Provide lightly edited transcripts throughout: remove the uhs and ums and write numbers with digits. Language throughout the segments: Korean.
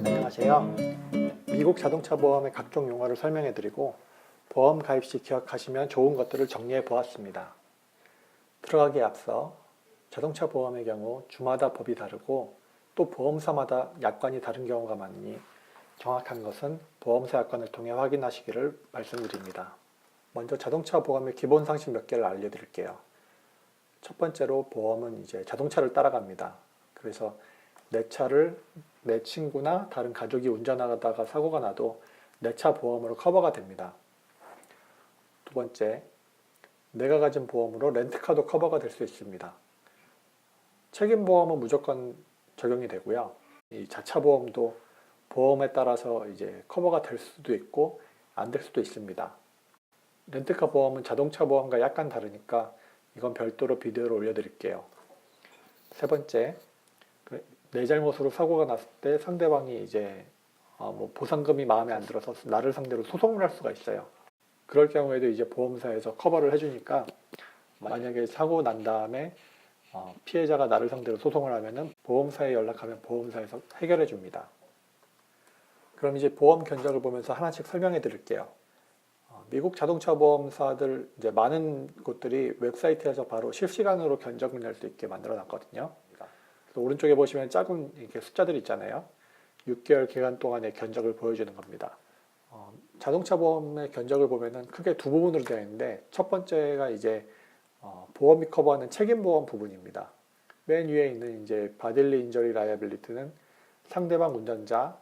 안녕하세요. 미국 자동차 보험의 각종 용어를 설명해 드리고 보험 가입 시 기억하시면 좋은 것들을 정리해 보았습니다. 들어가기에 앞서 자동차 보험의 경우 주마다 법이 다르고 또 보험사마다 약관이 다른 경우가 많으니 정확한 것은 보험사 약관을 통해 확인하시기를 말씀드립니다. 먼저 자동차 보험의 기본 상식 몇 개를 알려드릴게요. 첫 번째로 보험은 이제 자동차를 따라갑니다. 그래서 내 차를 내 친구나 다른 가족이 운전하다가 사고가 나도 내 차 보험으로 커버가 됩니다. 두 번째, 내가 가진 보험으로 렌트카도 커버가 될 수 있습니다. 책임보험은 무조건 적용이 되고요. 이 자차 보험도 보험에 따라서 이제 커버가 될 수도 있고 안 될 수도 있습니다. 렌트카 보험은 자동차 보험과 약간 다르니까 이건 별도로 비디오를 올려드릴게요. 세 번째, 내 잘못으로 사고가 났을 때 상대방이 이제 보상금이 마음에 안 들어서 나를 상대로 소송을 할 수가 있어요. 그럴 경우에도 이제 보험사에서 커버를 해주니까 만약에 사고 난 다음에 피해자가 나를 상대로 소송을 하면은 보험사에 연락하면 보험사에서 해결해 줍니다. 그럼 이제 보험 견적을 보면서 하나씩 설명해 드릴게요. 미국 자동차 보험사들 이제 많은 곳들이 웹사이트에서 바로 실시간으로 견적을 낼 수 있게 만들어 놨거든요. 그래서 오른쪽에 보시면 작은 이렇게 숫자들이 있잖아요. 6개월 기간 동안의 견적을 보여주는 겁니다. 자동차 보험의 견적을 보면은 크게 두 부분으로 되어 있는데 첫 번째가 이제 보험이 커버하는 책임보험 부분입니다. 맨 위에 있는 이제 바딜리 인저리 라이애빌리티는 상대방 운전자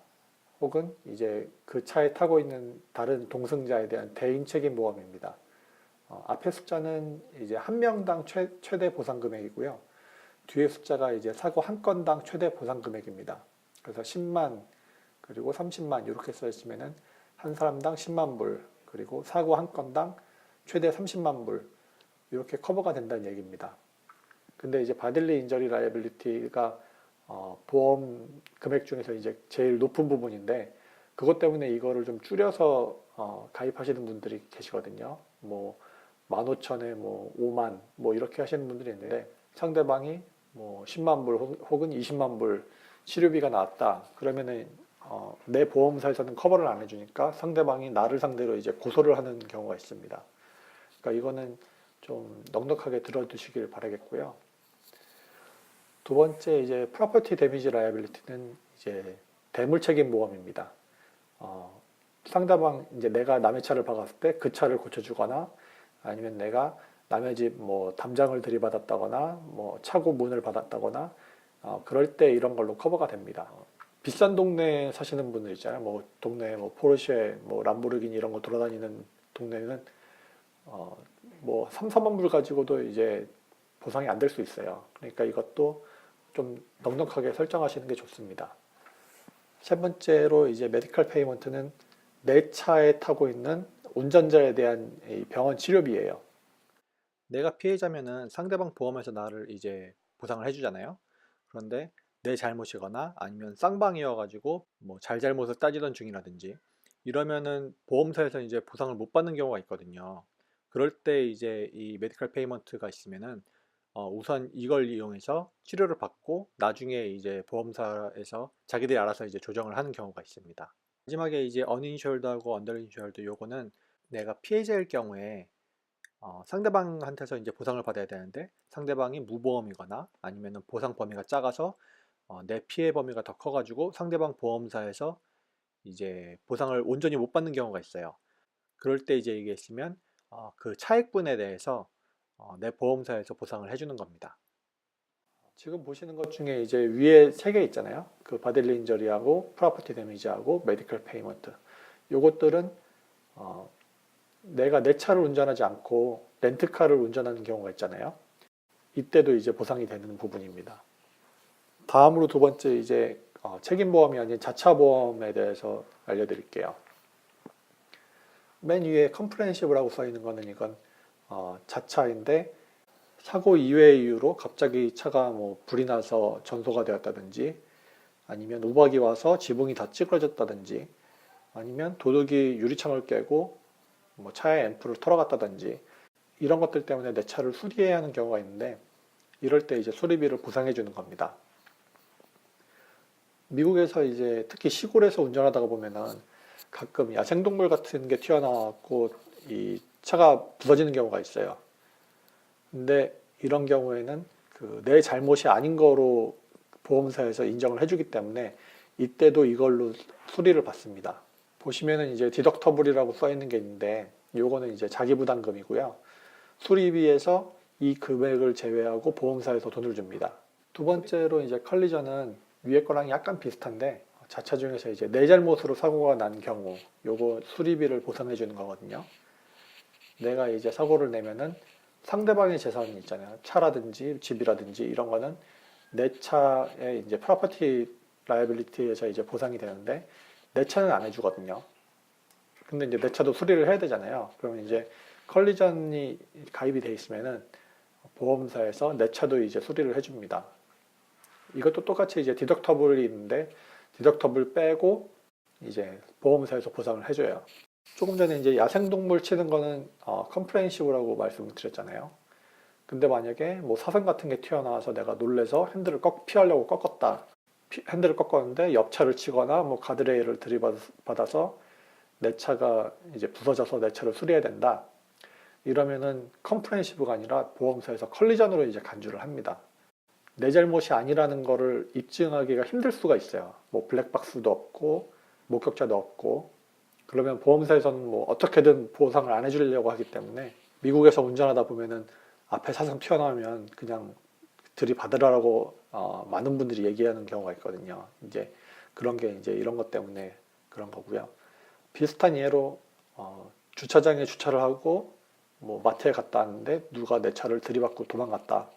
혹은 이제 그 차에 타고 있는 다른 동승자에 대한 대인 책임 보험입니다. 앞에 숫자는 이제 한 명당 최대 보상 금액이고요. 뒤에 숫자가 이제 사고 한 건당 최대 보상 금액입니다. 그래서 10만 그리고 30만 이렇게 써 있으면은 한 사람당 10만 불 그리고 사고 한 건당 최대 30만 불 이렇게 커버가 된다는 얘기입니다. 근데 이제 바딜리 인저리 라이애빌리티가 보험 금액 중에서 이제 제일 높은 부분인데 그것 때문에 이거를 좀 줄여서 가입하시는 분들이 계시거든요. 뭐 15,000에 뭐 5만 뭐 이렇게 하시는 분들이 있는데 상대방이 뭐 10만 불 혹은 20만 불 치료비가 나왔다. 그러면은 내 보험사에서는 커버를 안 해주니까 상대방이 나를 상대로 이제 고소를 하는 경우가 있습니다. 그러니까 이거는 좀 넉넉하게 들어두시길 바라겠고요. 두 번째 이제 프로퍼티 데미지 라이애빌리티는 이제 대물 책임 보험입니다. 상대방 이제 내가 남의 차를 박았을 때 그 차를 고쳐주거나 아니면 내가 남의 집 뭐 담장을 들이받았다거나 뭐 차고 문을 받았다거나 그럴 때 이런 걸로 커버가 됩니다. 비싼 동네에 사시는 분들 있잖아요. 뭐 동네에 뭐 포르쉐, 뭐 람보르기니 이런 거 돌아다니는 동네는 뭐 3, 4만 불 가지고도 이제 보상이 안 될 수 있어요. 그러니까 이것도 좀 넉넉하게 설정하시는 게 좋습니다. 세 번째로 이제 메디컬 페이먼트는 내 차에 타고 있는 운전자에 대한 병원 치료비예요. 내가 피해자면은 상대방 보험에서 나를 이제 보상을 해주잖아요. 그런데 내 잘못이거나 아니면 쌍방이어가지고 뭐 잘잘못을 따지던 중이라든지 이러면은 보험사에서 이제 보상을 못 받는 경우가 있거든요. 그럴 때 이제 이 메디컬 페이먼트가 있으면은 우선 이걸 이용해서 치료를 받고 나중에 이제 보험사에서 자기들이 알아서 이제 조정을 하는 경우가 있습니다. 마지막에 이제 어인슈어드하고 언더인슈어드 요거는 내가 피해자일 경우에 상대방한테서 이제 보상을 받아야 되는데 상대방이 무보험이거나 아니면은 보상 범위가 작아서 내 피해 범위가 더 커가지고 상대방 보험사에서 이제 보상을 온전히 못 받는 경우가 있어요. 그럴 때 이제 이게 있으면 그 차액분에 대해서 내 보험사에서 보상을 해주는 겁니다. 지금 보시는 것 중에 이제 위에 세 개 있잖아요. 그 바딜리 인저리하고 프로퍼티 데미지하고 메디컬 페이먼트. 요것들은 내가 내 차를 운전하지 않고 렌트카를 운전하는 경우가 있잖아요. 이때도 이제 보상이 되는 부분입니다. 다음으로 두 번째 이제 책임보험이 아닌 자차보험에 대해서 알려드릴게요. 맨 위에 컴프레hensive라고 써 있는 거는 이건 자차인데 사고 이외의 이유로 갑자기 차가 뭐 불이 나서 전소가 되었다든지 아니면 우박이 와서 지붕이 다 찌그러졌다든지 아니면 도둑이 유리창을 깨고 뭐 차의 앰프를 털어갔다든지 이런 것들 때문에 내 차를 수리해야 하는 경우가 있는데 이럴 때 이제 수리비를 보상해 주는 겁니다. 미국에서 이제 특히 시골에서 운전하다가 보면은 가끔 야생동물 같은 게 튀어나와갖고 이 차가 부서지는 경우가 있어요. 근데 이런 경우에는 그 내 잘못이 아닌 거로 보험사에서 인정을 해주기 때문에 이때도 이걸로 수리를 받습니다. 보시면은 이제 디덕터블이라고 써 있는 게 있는데 요거는 이제 자기 부담금이고요. 수리비에서 이 금액을 제외하고 보험사에서 돈을 줍니다. 두 번째로 이제 컬리전은 위에 거랑 약간 비슷한데 자차 중에서 이제 내 잘못으로 사고가 난 경우 요거 수리비를 보상해 주는 거거든요. 내가 이제 사고를 내면은 상대방의 재산이 있잖아요. 차라든지 집이라든지 이런 거는 내 차의 이제 프로퍼티 라이빌리티에서 이제 보상이 되는데 내 차는 안 해주거든요. 근데 이제 내 차도 수리를 해야 되잖아요. 그러면 이제 컬리전이 가입이 돼 있으면은 보험사에서 내 차도 이제 수리를 해줍니다. 이것도 똑같이 이제 디덕터블이 있는데 디덕터블 빼고 이제 보험사에서 보상을 해줘요. 조금 전에 이제 야생동물 치는 거는 컴프레hen시브라고 말씀드렸잖아요. 근데 만약에 뭐 사슴 같은 게 튀어나와서 내가 놀래서 핸들을 피하려고 꺾었다. 핸들을 꺾었는데 옆차를 치거나 뭐 가드레일을 들이받아서 내 차가 이제 부서져서 내 차를 수리해야 된다. 이러면은 컴프레hen시브가 아니라 보험사에서 컬리전으로 이제 간주를 합니다. 내 잘못이 아니라는 거를 입증하기가 힘들 수가 있어요. 뭐 블랙박스도 없고 목격자도 없고 그러면 보험사에서는 뭐 어떻게든 보상을 안 해주려고 하기 때문에 미국에서 운전하다 보면은 앞에 사슴 튀어나오면 그냥 들이받으라고 많은 분들이 얘기하는 경우가 있거든요. 이제 그런 게 이제 이런 것 때문에 그런 거고요. 비슷한 예로 주차장에 주차를 하고 뭐 마트에 갔다 왔는데 누가 내 차를 들이받고 도망갔다.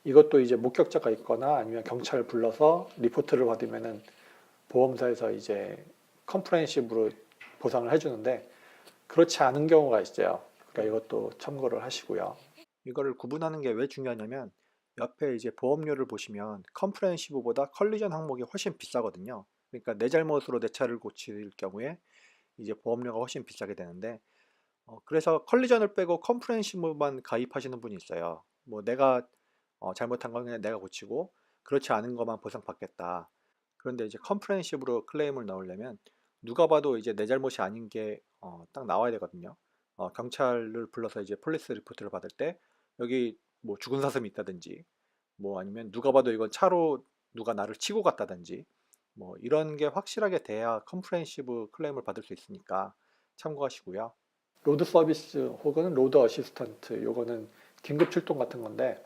이것도 이제 목격자가 있거나 아니면 경찰을 불러서 리포트를 받으면은 보험사에서 이제 컴프레hen시브로 보상을 해주는데 그렇지 않은 경우가 있어요. 그러니까 이것도 참고를 하시고요. 이거를 구분하는 게 왜 중요하냐면 옆에 이제 보험료를 보시면 컴프레hen시브보다 컬리전 항목이 훨씬 비싸거든요. 그러니까 내 잘못으로 내 차를 고칠 경우에 이제 보험료가 훨씬 비싸게 되는데 그래서 컬리전을 빼고 컴프레hen시브만 가입하시는 분이 있어요. 뭐 내가 잘못한 건 그냥 내가 고치고 그렇지 않은 것만 보상받겠다. 그런데 이제 컴프레hen시브로 클레임을 넣으려면 누가 봐도 이제 내 잘못이 아닌 게 딱 나와야 되거든요. 경찰을 불러서 이제 폴리스 리포트를 받을 때 여기 뭐 죽은 사슴이 있다든지 뭐 아니면 누가 봐도 이건 차로 누가 나를 치고 갔다든지 뭐 이런 게 확실하게 돼야 컴프레hen시브 클레임을 받을 수 있으니까 참고하시고요. 로드 서비스 혹은 로드 어시스턴트 요거는 긴급 출동 같은 건데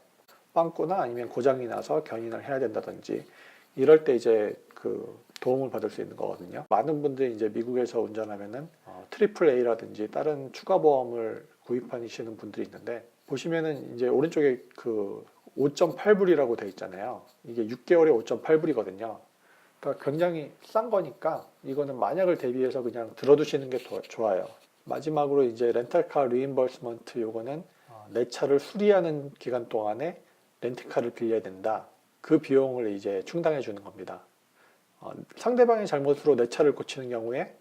빵꾸나 아니면 고장이 나서 견인을 해야 된다든지 이럴 때 이제 그 도움을 받을 수 있는 거거든요. 많은 분들이 이제 미국에서 운전하면은 트리플 A라든지 다른 추가 보험을 구입하시는 분들이 있는데 보시면은 이제 오른쪽에 그 5.8불이라고 돼 있잖아요. 이게 6개월에 5.8불이거든요. 그러니까 굉장히 싼 거니까 이거는 만약을 대비해서 그냥 들어두시는 게 더 좋아요. 마지막으로 이제 렌탈카 리임버스먼트 요거는 내 차를 수리하는 기간 동안에 렌트카를 빌려야 된다. 그 비용을 이제 충당해 주는 겁니다. 상대방의 잘못으로 내 차를 고치는 경우에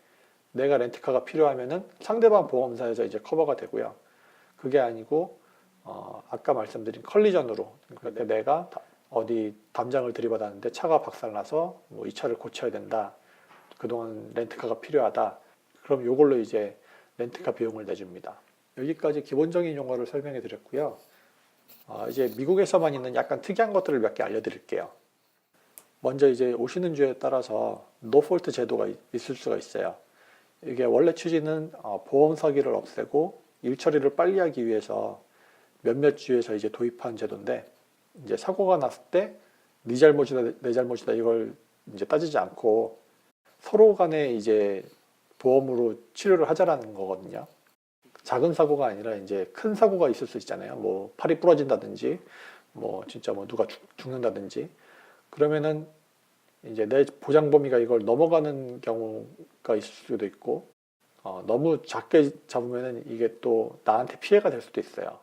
내가 렌트카가 필요하면은 상대방 보험사에서 이제 커버가 되고요. 그게 아니고 아까 말씀드린 컬리전으로 그러니까 내가 어디 담장을 들이받았는데 차가 박살나서 뭐 이 차를 고쳐야 된다. 그동안 렌트카가 필요하다. 그럼 이걸로 이제 렌트카 비용을 내줍니다. 여기까지 기본적인 용어를 설명해 드렸고요. 이제 미국에서만 있는 약간 특이한 것들을 몇 개 알려드릴게요. 먼저 이제 오시는 주에 따라서 노폴트 제도가 있을 수가 있어요. 이게 원래 취지는 보험 서기를 없애고 일 처리를 빨리 하기 위해서 몇몇 주에서 이제 도입한 제도인데 이제 사고가 났을 때 네 잘못이다 내 잘못이다 이걸 이제 따지지 않고 서로 간에 이제 보험으로 치료를 하자라는 거거든요. 작은 사고가 아니라 이제 큰 사고가 있을 수 있잖아요. 뭐 팔이 부러진다든지 뭐 진짜 뭐 누가 죽는다든지 그러면은 이제 내 보장 범위가 이걸 넘어가는 경우가 있을 수도 있고 너무 작게 잡으면은 이게 또 나한테 피해가 될 수도 있어요.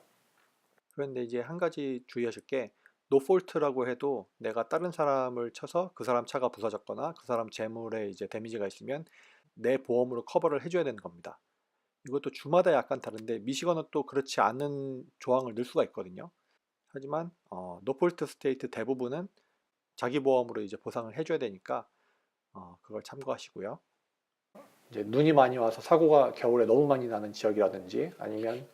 그런데 이제 한 가지 주의하실 게 노폴트라고 해도 내가 다른 사람을 쳐서 그 사람 차가 부서졌거나 그 사람 재물에 이제 데미지가 있으면 내 보험으로 커버를 해줘야 되는 겁니다. 이것도 주마다 약간 다른데 미시건은 또 그렇지 않은 조항을 넣을 수가 있거든요. 하지만 노폴트 스테이트 대부분은 자기 보험으로 이제 보상을 해줘야 되니까 그걸 참고하시고요. 이제 눈이 많이 와서 사고가 겨울에 너무 많이 나는 지역이라든지 아니면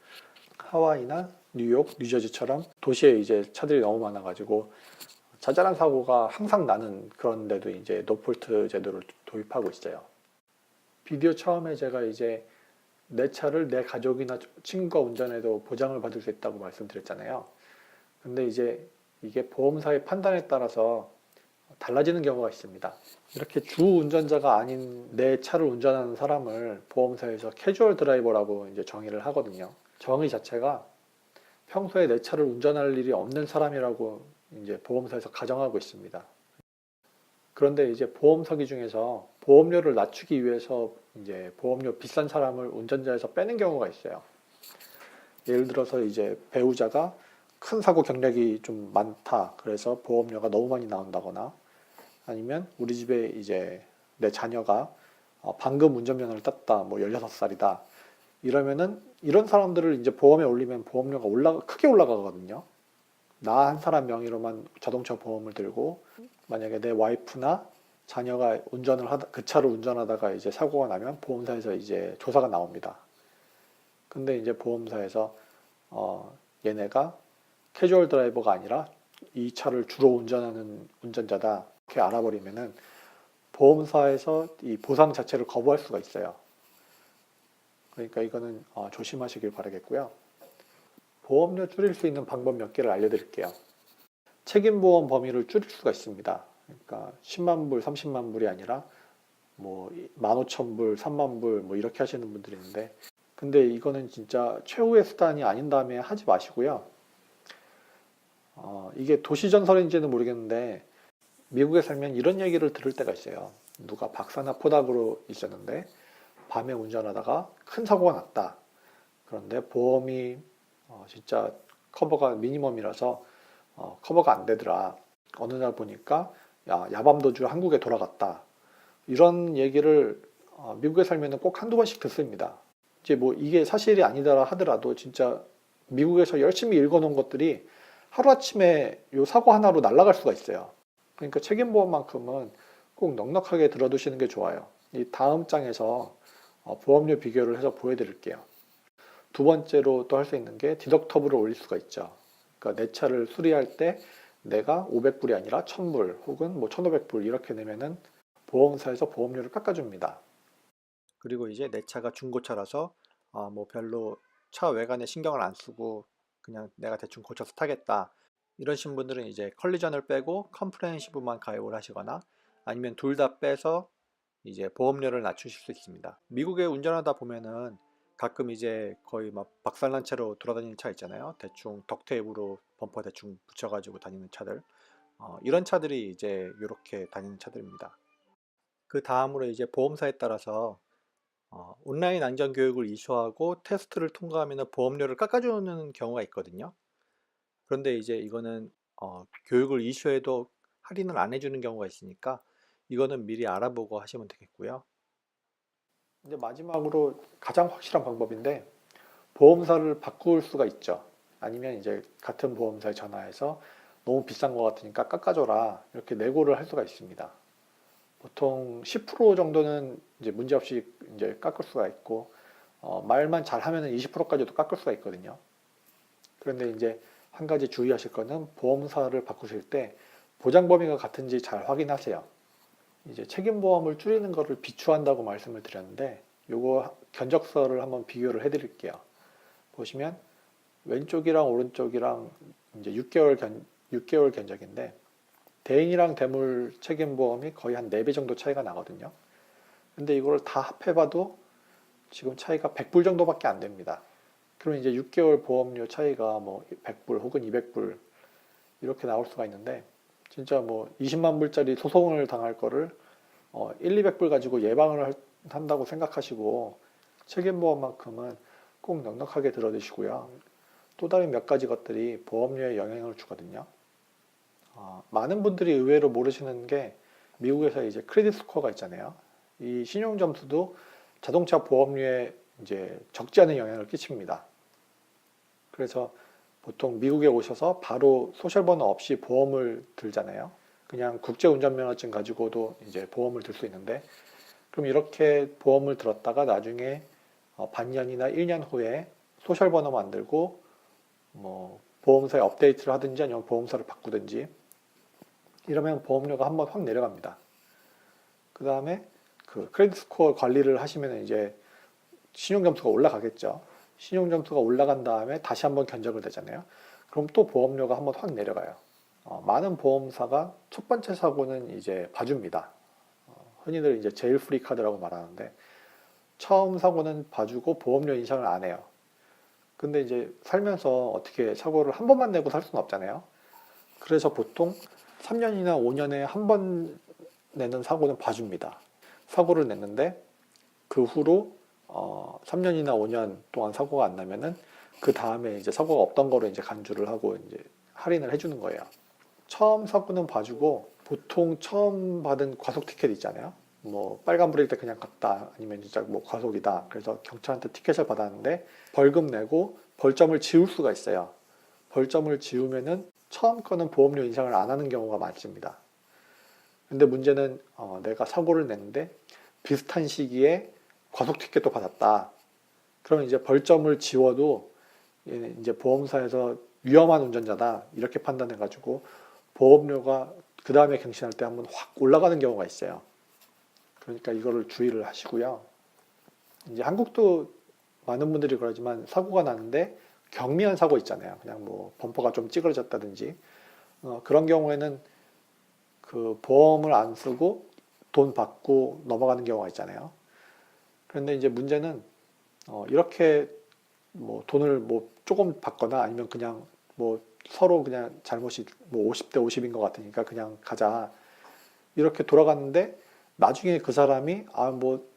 하와이나 뉴욕, 뉴저지처럼 도시에 이제 차들이 너무 많아가지고 자잘한 사고가 항상 나는 그런 데도 이제 노폴트 제도를 도입하고 있어요. 비디오 처음에 제가 이제 내 차를 내 가족이나 친구가 운전해도 보장을 받을 수 있다고 말씀드렸잖아요. 근데 이제 이게 보험사의 판단에 따라서 달라지는 경우가 있습니다. 이렇게 주 운전자가 아닌 내 차를 운전하는 사람을 보험사에서 캐주얼 드라이버라고 이제 정의를 하거든요. 정의 자체가 평소에 내 차를 운전할 일이 없는 사람이라고 이제 보험사에서 가정하고 있습니다. 그런데 이제 보험사기 중에서 보험료를 낮추기 위해서 이제 보험료 비싼 사람을 운전자에서 빼는 경우가 있어요. 예를 들어서 이제 배우자가 큰 사고 경력이 좀 많다. 그래서 보험료가 너무 많이 나온다거나 아니면 우리 집에 이제 내 자녀가 방금 운전면허를 땄다. 뭐 16살이다. 이러면은 이런 사람들을 이제 보험에 올리면 보험료가 크게 올라가거든요. 나 한 사람 명의로만 자동차 보험을 들고 만약에 내 와이프나 자녀가 그 차를 운전하다가 이제 사고가 나면 보험사에서 이제 조사가 나옵니다. 근데 이제 보험사에서 얘네가 캐주얼 드라이버가 아니라 이 차를 주로 운전하는 운전자다 이렇게 알아버리면은 보험사에서 이 보상 자체를 거부할 수가 있어요. 그러니까 이거는 조심하시길 바라겠고요. 보험료 줄일 수 있는 방법 몇 개를 알려드릴게요. 책임보험 범위를 줄일 수가 있습니다. 그러니까 10만 불, 30만 불이 아니라 뭐 15,000불, 3만 불 뭐 이렇게 하시는 분들이 있는데 근데 이거는 진짜 최후의 수단이 아닌 다음에 하지 마시고요. 이게 도시전설인지는 모르겠는데 미국에 살면 이런 얘기를 들을 때가 있어요. 누가 박사나 포닥으로 있었는데 밤에 운전하다가 큰 사고가 났다. 그런데 보험이 진짜 커버가 미니멈이라서 커버가 안 되더라. 어느 날 보니까 야밤도주 한국에 돌아갔다. 이런 얘기를 미국에 살면 꼭 한두 번씩 듣습니다. 이제 뭐 이게 사실이 아니더라 하더라도 진짜 미국에서 열심히 읽어놓은 것들이 하루아침에 요 사고 하나로 날아갈 수가 있어요. 그러니까 책임보험만큼은 꼭 넉넉하게 들어두시는 게 좋아요. 이 다음 장에서 보험료 비교를 해서 보여드릴게요. 두 번째로 또 할 수 있는 게 디덕터블을 올릴 수가 있죠. 그러니까 내 차를 수리할 때 내가 500불이 아니라 1000불 혹은 뭐 1500불 이렇게 내면은 보험사에서 보험료를 깎아줍니다. 그리고 이제 내 차가 중고차라서 뭐 별로 차 외관에 신경을 안 쓰고 그냥 내가 대충 고쳐서 타겠다. 이러신 분들은 이제 컬리전을 빼고 컴프레hen시브만 가입을 하시거나 아니면 둘 다 빼서 이제 보험료를 낮추실 수 있습니다. 미국에 운전하다 보면은 가끔 이제 거의 막 박살난 채로 돌아다니는 차 있잖아요. 대충 덕테이프로 범퍼 대충 붙여가지고 다니는 차들. 이런 차들이 이제 이렇게 다니는 차들입니다. 그 다음으로 이제 보험사에 따라서 온라인 안전 교육을 이수하고 테스트를 통과하면 보험료를 깎아주는 경우가 있거든요. 그런데 이제 이거는 교육을 이수해도 할인을 안 해주는 경우가 있으니까 이거는 미리 알아보고 하시면 되겠고요. 이제 마지막으로 가장 확실한 방법인데 보험사를 바꿀 수가 있죠. 아니면 이제 같은 보험사에 전화해서 너무 비싼 것 같으니까 깎아줘라 이렇게 내고를 할 수가 있습니다. 보통 10% 정도는 이제 문제없이 이제 깎을 수가 있고 말만 잘하면 20%까지도 깎을 수가 있거든요. 그런데 이제 한 가지 주의하실 거는 보험사를 바꾸실 때 보장 범위가 같은지 잘 확인하세요. 이제 책임보험을 줄이는 것을 비추한다고 말씀을 드렸는데 요거 견적서를 한번 비교를 해 드릴게요. 보시면 왼쪽이랑 오른쪽이랑 이제 6개월 견적인데 대인이랑 대물 책임보험이 거의 한 4배 정도 차이가 나거든요. 근데 이걸 다 합해봐도 지금 차이가 100불 정도밖에 안 됩니다. 그러면 이제 6개월 보험료 차이가 뭐 100불 혹은 200불 이렇게 나올 수가 있는데 진짜 뭐 20만 불짜리 소송을 당할 거를 1, 200불 가지고 예방을 한다고 생각하시고 책임보험만큼은 꼭 넉넉하게 들어두시고요. 또 다른 몇 가지 것들이 보험료에 영향을 주거든요. 많은 분들이 의외로 모르시는 게 미국에서 이제 크레딧 스코어가 있잖아요. 이 신용 점수도 자동차 보험료에 이제 적지 않은 영향을 끼칩니다. 그래서 보통 미국에 오셔서 바로 소셜번호 없이 보험을 들잖아요. 그냥 국제운전면허증 가지고도 이제 보험을 들 수 있는데, 그럼 이렇게 보험을 들었다가 나중에 반년이나 1년 후에 소셜번호 만들고 뭐 보험사에 업데이트를 하든지 아니면 보험사를 바꾸든지 이러면 보험료가 한번 확 내려갑니다. 그 다음에 그 크레딧 스코어 관리를 하시면 이제 신용점수가 올라가겠죠. 신용점수가 올라간 다음에 다시 한번 견적을 내잖아요. 그럼 또 보험료가 한번 확 내려가요. 많은 보험사가 첫 번째 사고는 이제 봐줍니다. 흔히들 이제 제일 프리 카드라고 말하는데 처음 사고는 봐주고 보험료 인상을 안 해요. 근데 이제 살면서 어떻게 사고를 한 번만 내고 살 수는 없잖아요. 그래서 보통 3년이나 5년에 한 번 내는 사고는 봐줍니다. 사고를 냈는데 그 후로 3년이나 5년 동안 사고가 안 나면은 그 다음에 이제 사고가 없던 거로 이제 간주를 하고 이제 할인을 해주는 거예요. 처음 사고는 봐주고 보통 처음 받은 과속 티켓 있잖아요. 뭐 빨간불일 때 그냥 갔다 아니면 진짜 뭐 과속이다. 그래서 경찰한테 티켓을 받았는데 벌금 내고 벌점을 지울 수가 있어요. 벌점을 지우면은 처음 거는 보험료 인상을 안 하는 경우가 많습니다. 근데 문제는 내가 사고를 냈는데 비슷한 시기에 과속 티켓도 받았다. 그러면 이제 벌점을 지워도 이제 보험사에서 위험한 운전자다 이렇게 판단해가지고 보험료가 그 다음에 갱신할 때 한번 확 올라가는 경우가 있어요. 그러니까 이거를 주의를 하시고요. 이제 한국도 많은 분들이 그러지만 사고가 나는데 경미한 사고 있잖아요. 그냥 뭐 범퍼가 좀 찌그러졌다든지 그런 경우에는 그 보험을 안 쓰고 돈 받고 넘어가는 경우가 있잖아요. 그런데 이제 문제는 이렇게 뭐 돈을 뭐 조금 받거나 아니면 그냥 뭐 서로 그냥 잘못이 뭐 50대 50인 것 같으니까 그냥 가자 이렇게 돌아갔는데 나중에 그 사람이 뭐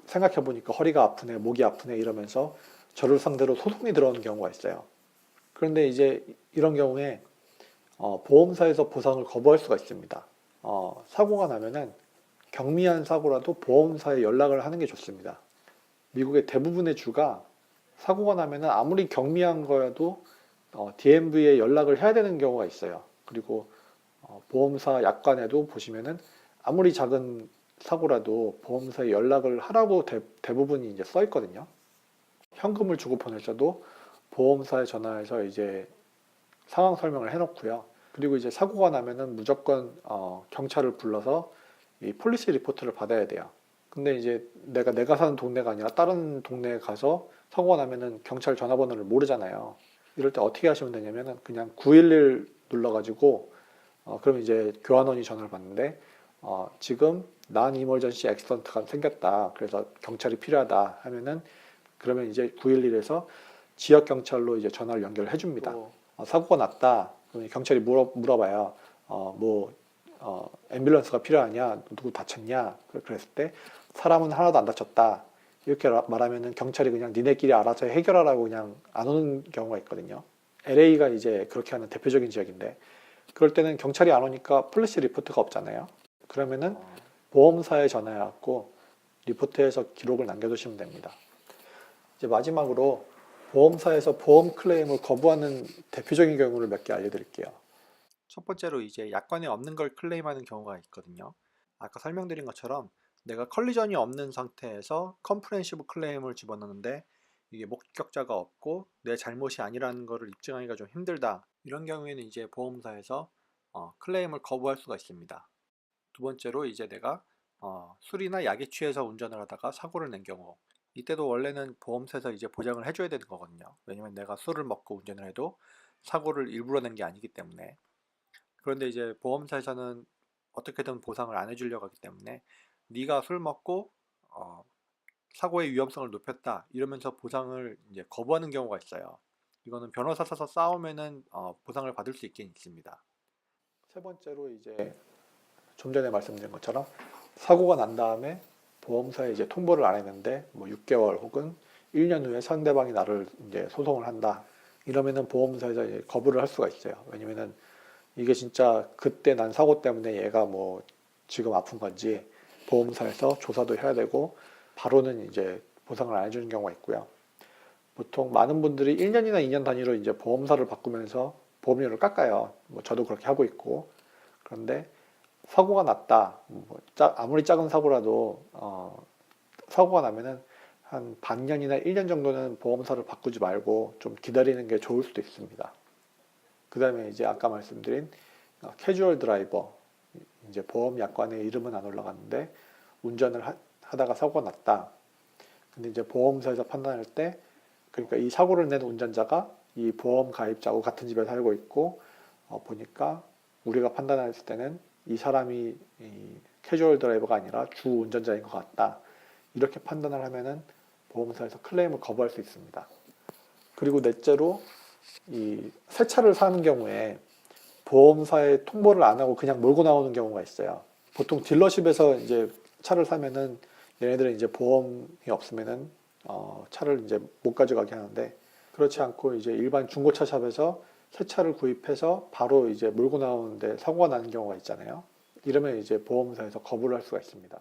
생각해 보니까 허리가 아프네 목이 아프네 이러면서 저를 상대로 소송이 들어오는 경우가 있어요. 그런데 이제 이런 경우에 보험사에서 보상을 거부할 수가 있습니다. 사고가 나면은 경미한 사고라도 보험사에 연락을 하는 게 좋습니다. 미국의 대부분의 주가 사고가 나면은 아무리 경미한 거여도 DMV에 연락을 해야 되는 경우가 있어요. 그리고 보험사 약관에도 보시면은 아무리 작은 사고라도 보험사에 연락을 하라고 대부분이 이제 써 있거든요. 현금을 주고 보낼 때도 보험사에 전화해서 이제 상황 설명을 해놓고요. 그리고 이제 사고가 나면은 무조건 경찰을 불러서 이 폴리시 리포트를 받아야 돼요. 근데 이제 내가 사는 동네가 아니라 다른 동네에 가서 사고가 나면은 경찰 전화번호를 모르잖아요. 이럴 때 어떻게 하시면 되냐면은 그냥 911 눌러가지고 그럼 이제 교환원이 전화를 받는데 지금 난 이머전시 액시던트가 생겼다. 그래서 경찰이 필요하다 하면은 그러면 이제 911에서 지역 경찰로 이제 전화를 연결해 줍니다. 사고가 났다. 그러면 경찰이 물어봐요. 앰뷸런스가 필요하냐? 누구 다쳤냐? 그랬을 때 사람은 하나도 안 다쳤다. 이렇게 말하면은 경찰이 그냥 니네끼리 알아서 해결하라고 그냥 안 오는 경우가 있거든요. LA가 이제 그렇게 하는 대표적인 지역인데 그럴 때는 경찰이 안 오니까 폴리시 리포트가 없잖아요. 그러면은 보험사에 전화해갖고 리포트해서 기록을 남겨두시면 됩니다. 이제 마지막으로 보험사에서 보험 클레임을 거부하는 대표적인 경우를 몇 개 알려드릴게요. 첫 번째로 이제 약관에 없는 걸 클레임하는 경우가 있거든요. 아까 설명드린 것처럼 내가 컬리전이 없는 상태에서 컴프레hen시브 클레임을 집어넣는데 이게 목격자가 없고 내 잘못이 아니라는 것을 입증하기가 좀 힘들다. 이런 경우에는 이제 보험사에서 클레임을 거부할 수가 있습니다. 두 번째로 이제 내가 술이나 약에 취해서 운전을 하다가 사고를 낸 경우 이때도 원래는 보험사에서 이제 보장을 해줘야 되는 거거든요. 왜냐면 내가 술을 먹고 운전을 해도 사고를 일부러 낸 게 아니기 때문에. 그런데 이제 보험사에서는 어떻게든 보상을 안 해주려고 하기 때문에 네가 술 먹고 사고의 위험성을 높였다 이러면서 보상을 이제 거부하는 경우가 있어요. 이거는 변호사 사서 싸우면은 보상을 받을 수 있긴 있습니다. 세 번째로 이제 좀 전에 말씀드린 것처럼 사고가 난 다음에 보험사에 이제 통보를 안 했는데 뭐 6개월 혹은 1년 후에 상대방이 나를 이제 소송을 한다. 이러면은 보험사에서 이제 거부를 할 수가 있어요. 왜냐면은 이게 진짜 그때 난 사고 때문에 얘가 뭐 지금 아픈 건지 보험사에서 조사도 해야 되고 바로는 이제 보상을 안 해주는 경우가 있고요. 보통 많은 분들이 1년이나 2년 단위로 이제 보험사를 바꾸면서 보험료를 깎아요. 뭐 저도 그렇게 하고 있고. 그런데 사고가 났다. 아무리 작은 사고라도 사고가 나면은 한 반년이나 1년 정도는 보험사를 바꾸지 말고 좀 기다리는 게 좋을 수도 있습니다. 그 다음에 이제 아까 말씀드린 캐주얼 드라이버, 이제 보험 약관에 이름은 안 올라갔는데 운전을 하다가 사고가 났다. 근데 이제 보험사에서 판단할 때, 그러니까 이 사고를 낸 운전자가 이 보험 가입자하고 같은 집에 살고 있고, 보니까 우리가 판단했을 때는 이 사람이 이 캐주얼 드라이버가 아니라 주 운전자인 것 같다. 이렇게 판단을 하면은 보험사에서 클레임을 거부할 수 있습니다. 그리고 넷째로 이 새 차를 사는 경우에 보험사에 통보를 안 하고 그냥 몰고 나오는 경우가 있어요. 보통 딜러십에서 이제 차를 사면은 얘네들은 이제 보험이 없으면은 차를 이제 못 가져가게 하는데, 그렇지 않고 이제 일반 중고차 샵에서 새 차를 구입해서 바로 이제 몰고 나오는데 사고가 나는 경우가 있잖아요. 이러면 이제 보험사에서 거부를 할 수가 있습니다.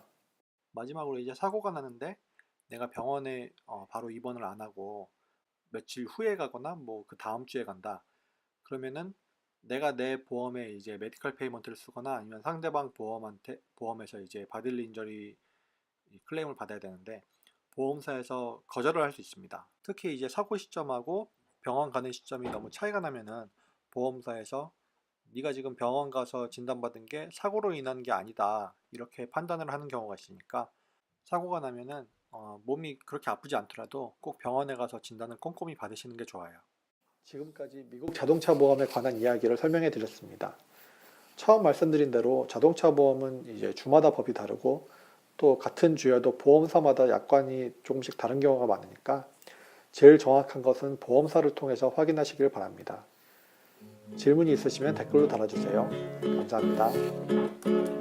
마지막으로 이제 사고가 나는데 내가 병원에 바로 입원을 안 하고 며칠 후에 가거나 뭐 그 다음 주에 간다. 그러면은 내가 내 보험에 이제 메디컬 페이먼트를 쓰거나 아니면 상대방 보험에서 이제 바딜리 인저리 클레임을 받아야 되는데 보험사에서 거절을 할 수 있습니다. 특히 이제 사고 시점하고 병원 가는 시점이 너무 차이가 나면은 보험사에서 네가 지금 병원 가서 진단받은 게 사고로 인한 게 아니다 이렇게 판단을 하는 경우가 있으니까 사고가 나면은 몸이 그렇게 아프지 않더라도 꼭 병원에 가서 진단을 꼼꼼히 받으시는 게 좋아요. 지금까지 미국 자동차 보험에 관한 이야기를 설명해 드렸습니다. 처음 말씀드린 대로 자동차 보험은 이제 주마다 법이 다르고 또 같은 주여도 보험사마다 약관이 조금씩 다른 경우가 많으니까 제일 정확한 것은 보험사를 통해서 확인하시길 바랍니다. 질문이 있으시면 댓글로 달아주세요. 감사합니다.